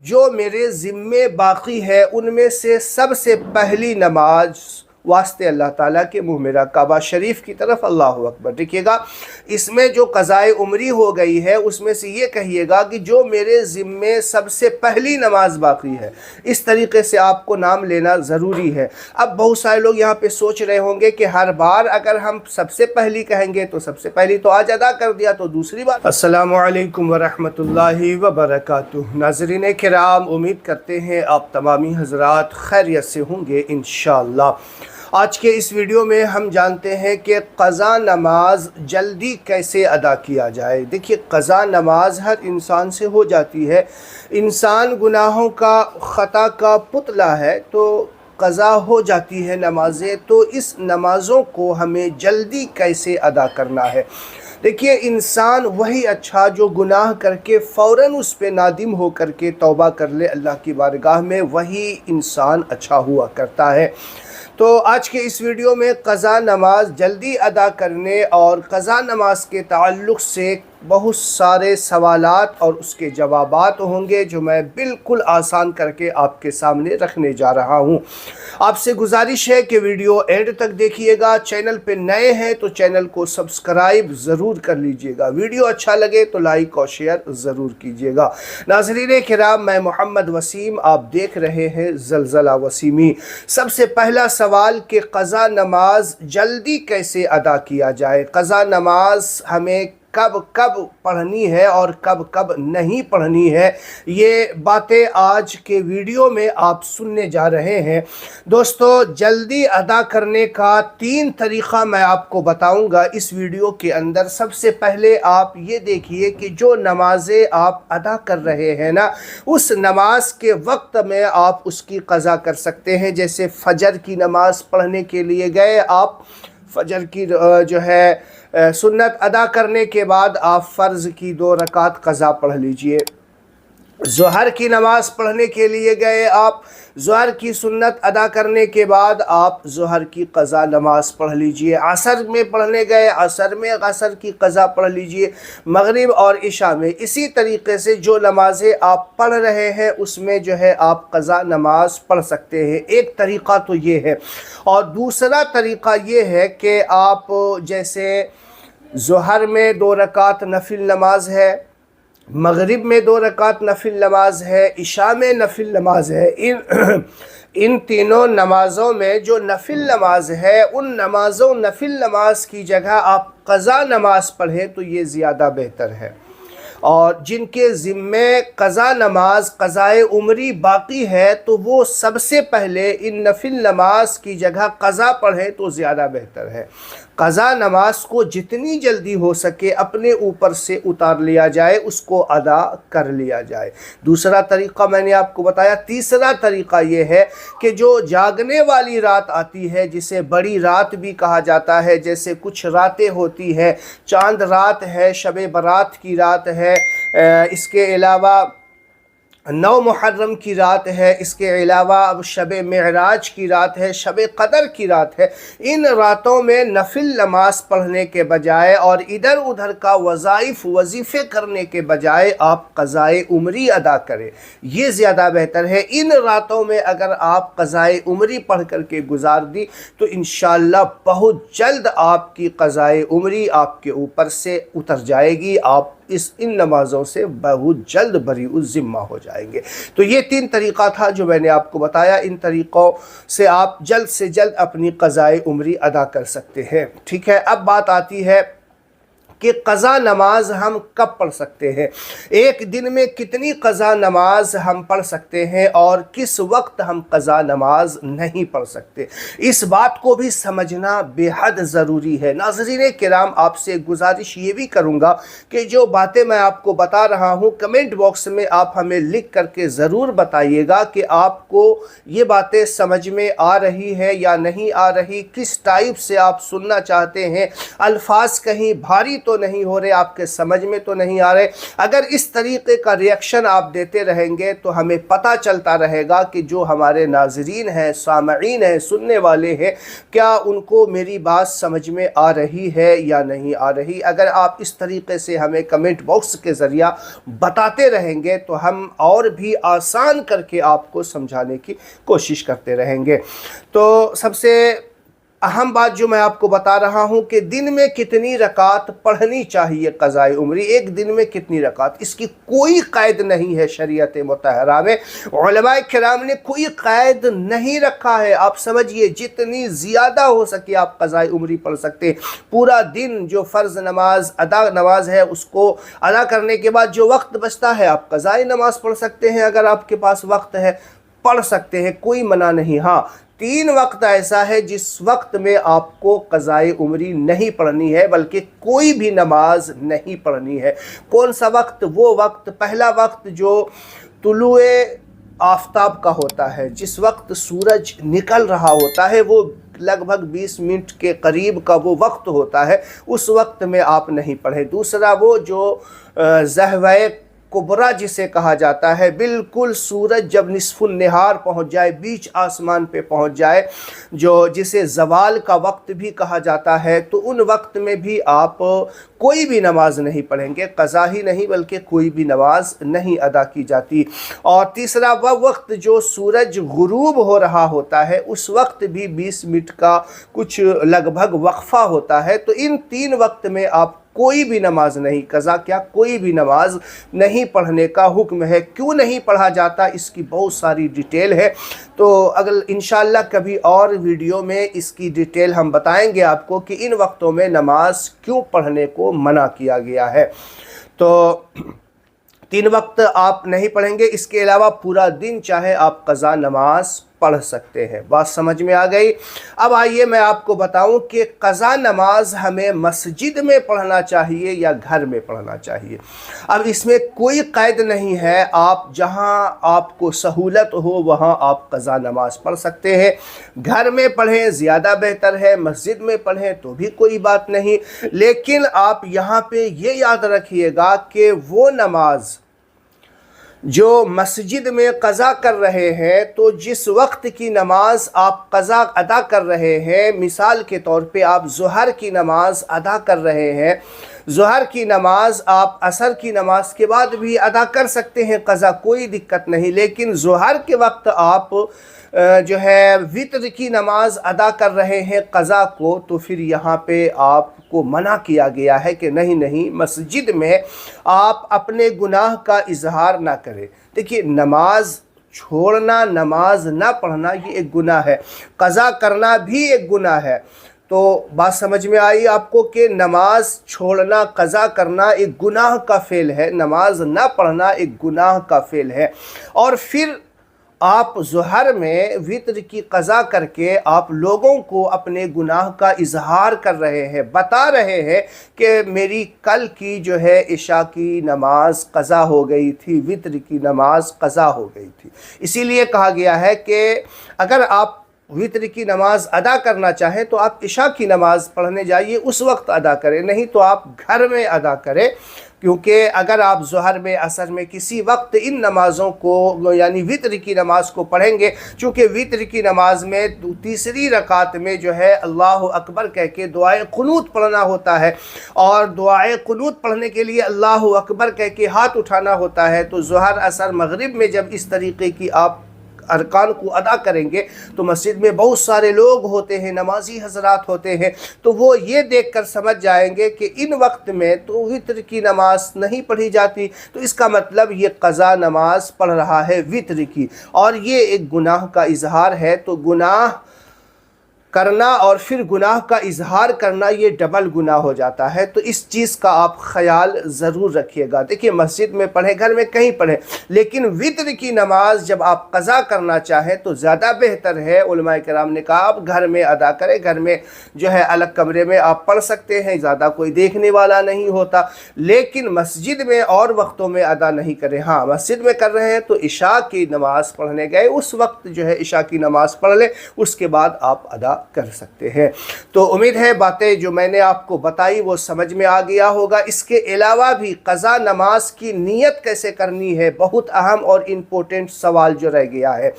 جو میرے ذمے باقی ہے ان میں سے سب سے پہلی نماز واسطے اللہ تعالیٰ کے منہ میرا کعبہ شریف کی طرف اللہ اکبر۔ دیکھیے گا اس میں جو قضائے عمری ہو گئی ہے اس میں سے یہ کہیے گا کہ جو میرے ذمے سب سے پہلی نماز باقی ہے، اس طریقے سے آپ کو نام لینا ضروری ہے۔ اب بہت سارے لوگ یہاں پہ سوچ رہے ہوں گے کہ ہر بار اگر ہم سب سے پہلی کہیں گے تو سب سے پہلی تو آج ادا کر دیا تو دوسری بات۔ السلام علیکم ورحمۃ اللہ وبرکاتہ۔ ناظرین کرام، امید کرتے ہیں آپ تمامی حضرات خیریت سے ہوں گے انشاءاللہ۔ آج کے اس ویڈیو میں ہم جانتے ہیں کہ قضا نماز جلدی کیسے ادا کیا جائے۔ دیکھیے قضا نماز ہر انسان سے ہو جاتی ہے، انسان گناہوں کا خطا کا پتلا ہے تو قضا ہو جاتی ہے نمازیں، تو اس نمازوں کو ہمیں جلدی کیسے ادا کرنا ہے۔ دیکھیے انسان وہی اچھا جو گناہ کر کے فوراً اس پہ نادم ہو کر کے توبہ کر لے اللہ کی بارگاہ میں، وہی انسان اچھا ہوا کرتا ہے۔ تو آج کے اس ویڈیو میں قضا نماز جلدی ادا کرنے اور قضا نماز کے تعلق سے بہت سارے سوالات اور اس کے جوابات ہوں گے جو میں بالکل آسان کر کے آپ کے سامنے رکھنے جا رہا ہوں۔ آپ سے گزارش ہے کہ ویڈیو اینڈ تک دیکھیے گا، چینل پہ نئے ہیں تو چینل کو سبسکرائب ضرور کر لیجئے گا، ویڈیو اچھا لگے تو لائک اور شیئر ضرور کیجئے گا۔ ناظرین کرام، میں محمد وسیم، آپ دیکھ رہے ہیں زلزلہ وسیمی۔ سب سے پہلا سوال کہ قضا نماز جلدی کیسے ادا کیا جائے، قضا نماز ہمیں کب کب پڑھنی ہے اور کب کب نہیں پڑھنی ہے، یہ باتیں آج کے ویڈیو میں آپ سننے جا رہے ہیں۔ دوستو جلدی ادا کرنے کا 3 طریقہ میں آپ کو بتاؤں گا اس ویڈیو کے اندر۔ سب سے پہلے آپ یہ دیکھیے کہ جو نمازیں آپ ادا کر رہے ہیں نا، اس نماز کے وقت میں آپ اس کی قضا کر سکتے ہیں۔ جیسے فجر کی نماز پڑھنے کے لیے گئے آپ، فجر کی جو ہے سنت ادا کرنے کے بعد آپ فرض کی 2 رکعت قضا پڑھ لیجئے۔ ظہر کی نماز پڑھنے کے لیے گئے آپ، ظہر کی سنت ادا کرنے کے بعد آپ ظہر کی قضا نماز پڑھ لیجئے۔ عصر میں پڑھنے گئے، عصر میں عصر کی قضا پڑھ لیجئے۔ مغرب اور عشاء میں اسی طریقے سے جو نمازیں آپ پڑھ رہے ہیں اس میں جو ہے آپ قضا نماز پڑھ سکتے ہیں۔ ایک طریقہ تو یہ ہے، اور دوسرا طریقہ یہ ہے کہ آپ جیسے ظہر میں 2 رکعت نفل نماز ہے، مغرب میں 2 رکعت نفل نماز ہے، عشاء میں نفل نماز ہے، ان تینوں نمازوں میں جو نفل نماز ہے ان نفل نماز کی جگہ آپ قضا نماز پڑھیں تو یہ زیادہ بہتر ہے۔ اور جن کے ذمے قضا نماز قضائے عمری باقی ہے تو وہ سب سے پہلے ان نفل نماز کی جگہ قضا پڑھیں تو زیادہ بہتر ہے۔ قضا نماز کو جتنی جلدی ہو سکے اپنے اوپر سے اتار لیا جائے، اس کو ادا کر لیا جائے۔ دوسرا طریقہ میں نے آپ کو بتایا۔ تیسرا طریقہ یہ ہے کہ جو جاگنے والی رات آتی ہے، جسے بڑی رات بھی کہا جاتا ہے، جیسے کچھ راتیں ہوتی ہیں، چاند رات ہے، شب برات کی رات ہے، اس کے علاوہ 9 محرم کی رات ہے، اس کے علاوہ اب شب معراج کی رات ہے، شب قدر کی رات ہے۔ ان راتوں میں نفل نماز پڑھنے کے بجائے اور ادھر ادھر کا وظیفے کرنے کے بجائے آپ قضائے عمری ادا کریں، یہ زیادہ بہتر ہے۔ ان راتوں میں اگر آپ قضائے عمری پڑھ کر کے گزار دی تو انشاءاللہ بہت جلد آپ کی قضائے عمری آپ کے اوپر سے اتر جائے گی، آپ ان نمازوں سے بہت جلد بری الذمہ ہو جائیں گے۔ تو یہ 3 طریقہ تھا جو میں نے آپ کو بتایا، ان طریقوں سے آپ جلد سے جلد اپنی قضائے عمری ادا کر سکتے ہیں۔ ٹھیک ہے، اب بات آتی ہے کہ قضا نماز ہم کب پڑھ سکتے ہیں، ایک دن میں کتنی قضا نماز ہم پڑھ سکتے ہیں اور کس وقت ہم قضا نماز نہیں پڑھ سکتے، اس بات کو بھی سمجھنا بے حد ضروری ہے۔ ناظرین کرام، آپ سے گزارش یہ بھی کروں گا کہ جو باتیں میں آپ کو بتا رہا ہوں کمنٹ باکس میں آپ ہمیں لکھ کر کے ضرور بتائیے گا کہ آپ کو یہ باتیں سمجھ میں آ رہی ہے یا نہیں آ رہی، کس ٹائپ سے آپ سننا چاہتے ہیں۔ الفاظ کہیں بھاری تو نہیں ہو رہے، آپ کے سمجھ میں تو نہیں آ رہے۔ اگر اس طریقے کا ریئیکشن آپ دیتے رہیں گے تو ہمیں پتہ چلتا رہے گا کہ جو ہمارے ناظرین ہیں، سامعین ہیں، سننے والے ہیں، کیا ان کو میری بات سمجھ میں آ رہی ہے یا نہیں آ رہی۔ اگر آپ اس طریقے سے ہمیں کمنٹ باکس کے ذریعہ بتاتے رہیں گے تو ہم اور بھی آسان کر کے آپ کو سمجھانے کی کوشش کرتے رہیں گے۔ تو سب سے اہم بات جو میں آپ کو بتا رہا ہوں کہ دن میں کتنی رکعت پڑھنی چاہیے قضائے عمری، ایک دن میں کتنی رکعت، اس کی کوئی قید نہیں ہے شریعت مطہرہ میں۔ علماء کرام نے کوئی قید نہیں رکھا ہے۔ آپ سمجھئے جتنی زیادہ ہو سکے آپ قضائے عمری پڑھ سکتے ہیں۔ پورا دن جو فرض نماز نماز ہے اس کو ادا کرنے کے بعد جو وقت بچتا ہے آپ قضائے نماز پڑھ سکتے ہیں، اگر آپ کے پاس وقت ہے پڑھ سکتے ہیں، کوئی منع نہیں۔ ہاں 3 وقت ایسا ہے جس وقت میں آپ کو قضائے عمری نہیں پڑھنی ہے، بلکہ کوئی بھی نماز نہیں پڑھنی ہے۔ کون سا وقت؟ وہ وقت، پہلا وقت جو طلوع آفتاب کا ہوتا ہے، جس وقت سورج نکل رہا ہوتا ہے، وہ لگ بھگ 20 منٹ کے قریب کا وہ وقت ہوتا ہے، اس وقت میں آپ نہیں پڑھیں۔ دوسرا وہ جو ضحوہ کبریٰ جسے کہا جاتا ہے، بالکل سورج جب نصف النہار پہنچ جائے، بیچ آسمان پہ پہنچ جائے، جسے زوال کا وقت بھی کہا جاتا ہے، تو ان وقت میں بھی آپ کوئی بھی نماز نہیں پڑھیں گے، قضا ہی نہیں بلکہ کوئی بھی نماز نہیں ادا کی جاتی۔ اور تیسرا وہ وقت جو سورج غروب ہو رہا ہوتا ہے، اس وقت بھی 20 منٹ کا کچھ لگ بھگ وقفہ ہوتا ہے۔ تو ان 3 وقت میں آپ کوئی بھی نماز نہیں، قضا کیا کوئی بھی نماز نہیں پڑھنے کا حکم ہے۔ کیوں نہیں پڑھا جاتا اس کی بہت ساری ڈیٹیل ہے، تو اگر انشاءاللہ کبھی اور ویڈیو میں اس کی ڈیٹیل ہم بتائیں گے آپ کو کہ ان وقتوں میں نماز کیوں پڑھنے کو منع کیا گیا ہے۔ تو 3 وقت آپ نہیں پڑھیں گے، اس کے علاوہ پورا دن چاہے آپ قضا نماز پڑھ سکتے ہیں۔ بات سمجھ میں آ گئی؟ اب آئیے میں آپ کو بتاؤں کہ قضا نماز ہمیں مسجد میں پڑھنا چاہیے یا گھر میں پڑھنا چاہیے۔ اب اس میں کوئی قید نہیں ہے، آپ جہاں آپ کو سہولت ہو وہاں آپ قضا نماز پڑھ سکتے ہیں۔ گھر میں پڑھیں زیادہ بہتر ہے، مسجد میں پڑھیں تو بھی کوئی بات نہیں، لیکن آپ یہاں پہ یہ یاد رکھیے گا کہ وہ نماز جو مسجد میں قضا کر رہے ہیں، تو جس وقت کی نماز آپ قضا ادا کر رہے ہیں، مثال کے طور پہ آپ ظہر کی نماز ادا کر رہے ہیں، ظہر کی نماز آپ عصر کی نماز کے بعد بھی ادا کر سکتے ہیں قضا، کوئی دقت نہیں، لیکن ظہر کے وقت آپ جو ہے وتر کی نماز ادا کر رہے ہیں قضا کو، تو پھر یہاں پہ آپ کو منع کیا گیا ہے کہ نہیں مسجد میں آپ اپنے گناہ کا اظہار نہ کریں۔ دیکھیے نماز چھوڑنا، نماز نہ پڑھنا یہ ایک گناہ ہے، قضا کرنا بھی ایک گناہ ہے۔ تو بات سمجھ میں آئی آپ کو کہ نماز چھوڑنا، قضا کرنا ایک گناہ کا فعل ہے، نماز نہ پڑھنا ایک گناہ کا فعل ہے۔ اور پھر آپ ظہر میں وتر کی قضا کر کے آپ لوگوں کو اپنے گناہ کا اظہار کر رہے ہیں، بتا رہے ہیں کہ میری کل کی جو ہے عشاء کی نماز قضا ہو گئی تھی، وتر کی نماز قضا ہو گئی تھی۔ اسی لیے کہا گیا ہے کہ اگر آپ وتر کی نماز ادا کرنا چاہیں تو آپ عشاء کی نماز پڑھنے جائیے، اس وقت ادا کریں، نہیں تو آپ گھر میں ادا کریں، کیونکہ اگر آپ ظہر میں عصر میں کسی وقت ان نمازوں کو یعنی وتر کی نماز کو پڑھیں گے، چونکہ وتر کی نماز میں تیسری رکعت میں جو ہے اللہ اکبر کہہ کے دعائے قنوت پڑھنا ہوتا ہے، اور دعائے قنوت پڑھنے کے لیے اللہ اکبر کہہ کے ہاتھ اٹھانا ہوتا ہے۔ تو ظہر عصر مغرب میں جب اس طریقے کی آپ ارکان کو ادا کریں گے تو مسجد میں بہت سارے لوگ ہوتے ہیں، نمازی حضرات ہوتے ہیں، تو وہ یہ دیکھ کر سمجھ جائیں گے کہ ان وقت میں تو وتر کی نماز نہیں پڑھی جاتی، تو اس کا مطلب یہ قضا نماز پڑھ رہا ہے وتر کی، اور یہ ایک گناہ کا اظہار ہے۔ تو گناہ کرنا اور پھر گناہ کا اظہار کرنا یہ ڈبل گناہ ہو جاتا ہے، تو اس چیز کا آپ خیال ضرور رکھیے گا۔ دیکھیے مسجد میں پڑھیں، گھر میں کہیں پڑھیں، لیکن وتر کی نماز جب آپ قضا کرنا چاہیں تو زیادہ بہتر ہے، علماء کرام نے کہا آپ گھر میں ادا کریں، گھر میں جو ہے الگ کمرے میں آپ پڑھ سکتے ہیں، زیادہ کوئی دیکھنے والا نہیں ہوتا، لیکن مسجد میں اور وقتوں میں ادا نہیں کریں۔ ہاں مسجد میں کر رہے ہیں تو عشاء کی نماز پڑھنے گئے، اس وقت جو ہے عشاء کی نماز پڑھ لیں، اس کے بعد آپ ادا کر سکتے ہیں۔ تو امید ہے باتیں جو میں نے آپ کو بتائی وہ سمجھ میں آ گیا ہوگا۔ اس کے علاوہ بھی قضا نماز کی نیت کیسے کرنی ہے، بہت اہم اور امپورٹنٹ سوال جو رہ گیا ہے۔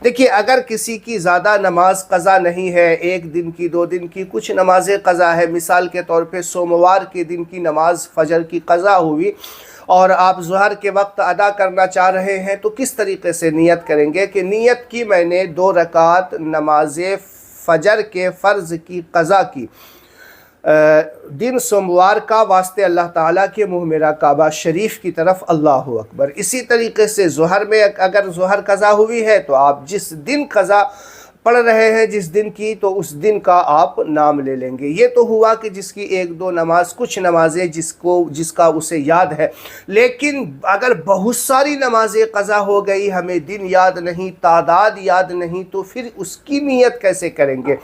دیکھیے، اگر کسی کی زیادہ نماز قضا نہیں ہے، 1 دن کی 2 دن کی کچھ نمازیں قضا ہے، مثال کے طور پہ سوموار کے دن کی نماز فجر کی قضا ہوئی اور آپ ظہر کے وقت ادا کرنا چاہ رہے ہیں، تو کس طریقے سے نیت کریں گے کہ نیت کی میں نے 2 رکعت نماز فجر کے فرض کی قضا کی، دن سوموار کا، واسطے اللہ تعالیٰ کے منہ میرا کعبہ شریف کی طرف، اللہ اکبر۔ اسی طریقے سے ظہر میں اگر ظہر قضا ہوئی ہے تو آپ جس دن قضا پڑھ رہے ہیں، جس دن کی، تو اس دن کا آپ نام لے لیں گے۔ یہ تو ہوا کہ جس کی 1-2 نماز، کچھ نمازیں جس کا اسے یاد ہے، لیکن اگر بہت ساری نمازیں قضا ہو گئی، ہمیں دن یاد نہیں، تعداد یاد نہیں، تو پھر اس کی نیت کیسے کریں گے؟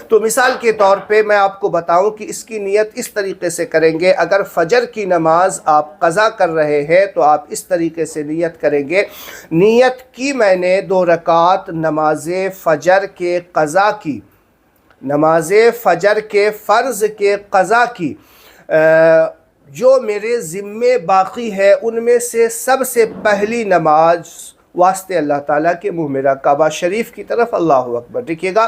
تو مثال کے طور پہ میں آپ کو بتاؤں کہ اس کی نیت اس طریقے سے کریں گے۔ اگر فجر کی نماز آپ قضا کر رہے ہیں تو آپ اس طریقے سے نیت کریں گے، نیت کی میں نے 2 رکعت نماز فجر کے قضا کی، نماز فجر کے فرض کے قضا کی، جو میرے ذمے باقی ہے ان میں سے سب سے پہلی نماز، واسطے اللہ تعالیٰ کے منہ میرا کعبہ شریف کی طرف، اللہ اکبر۔ دیکھیے گا،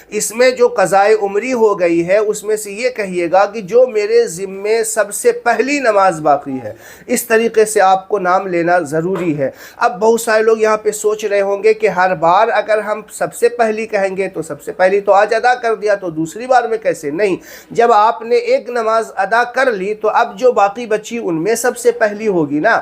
اس میں جو قضائے عمری ہو گئی ہے اس میں سے یہ کہیے گا کہ جو میرے ذمے سب سے پہلی نماز باقی ہے، اس طریقے سے آپ کو نام لینا ضروری ہے۔ اب بہت سارے لوگ یہاں پہ سوچ رہے ہوں گے کہ ہر بار اگر ہم سب سے پہلی کہیں گے تو سب سے پہلی تو آج ادا کر دیا، تو دوسری بار میں کیسے؟ نہیں، جب آپ نے 1 نماز ادا کر لی تو اب جو باقی بچی ان میں سب سے پہلی ہوگی نا،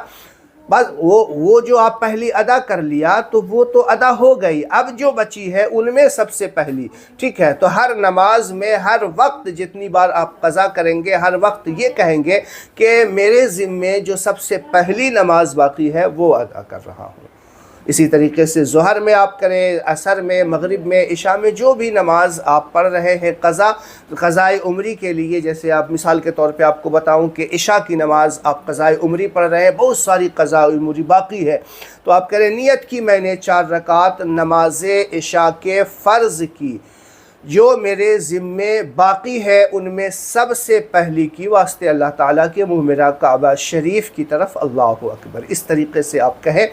بس وہ جو آپ پہلی ادا کر لیا تو وہ تو ادا ہو گئی، اب جو بچی ہے ان میں سب سے پہلی، ٹھیک ہے؟ تو ہر نماز میں ہر وقت جتنی بار آپ قضا کریں گے، ہر وقت یہ کہیں گے کہ میرے ذمے جو سب سے پہلی نماز باقی ہے وہ ادا کر رہا ہوں۔ اسی طریقے سے ظہر میں آپ کریں، عصر میں، مغرب میں، عشاء میں، جو بھی نماز آپ پڑھ رہے ہیں قضائے عمری کے لیے، جیسے آپ مثال کے طور پہ آپ کو بتاؤں کہ عشاء کی نماز آپ قضائے عمری پڑھ رہے ہیں، بہت ساری قضائے عمری باقی ہے، تو آپ کریں نیت کی میں نے 4 رکعت نماز عشاء کے فرض کی، جو میرے ذمے باقی ہے ان میں سب سے پہلی کی، واسطے اللہ تعالیٰ کے منہ میرا کعبہ شریف کی طرف، اللہ اکبر۔ اس طریقے سے آپ کہیں،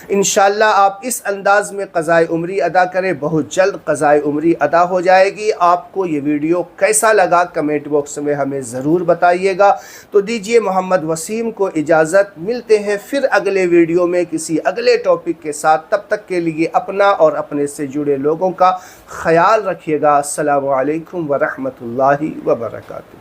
انشاءاللہ آپ اس انداز میں قضائے عمری ادا کریں، بہت جلد قضائے عمری ادا ہو جائے گی۔ آپ کو یہ ویڈیو کیسا لگا کمنٹ باکس میں ہمیں ضرور بتائیے گا۔ تو دیجئے محمد وسیم کو اجازت، ملتے ہیں پھر اگلے ویڈیو میں کسی اگلے ٹاپک کے ساتھ، تب تک کے لیے اپنا اور اپنے سے جڑے لوگوں کا خیال رکھیے گا۔ السلام علیکم ورحمۃ اللہ وبرکاتہ۔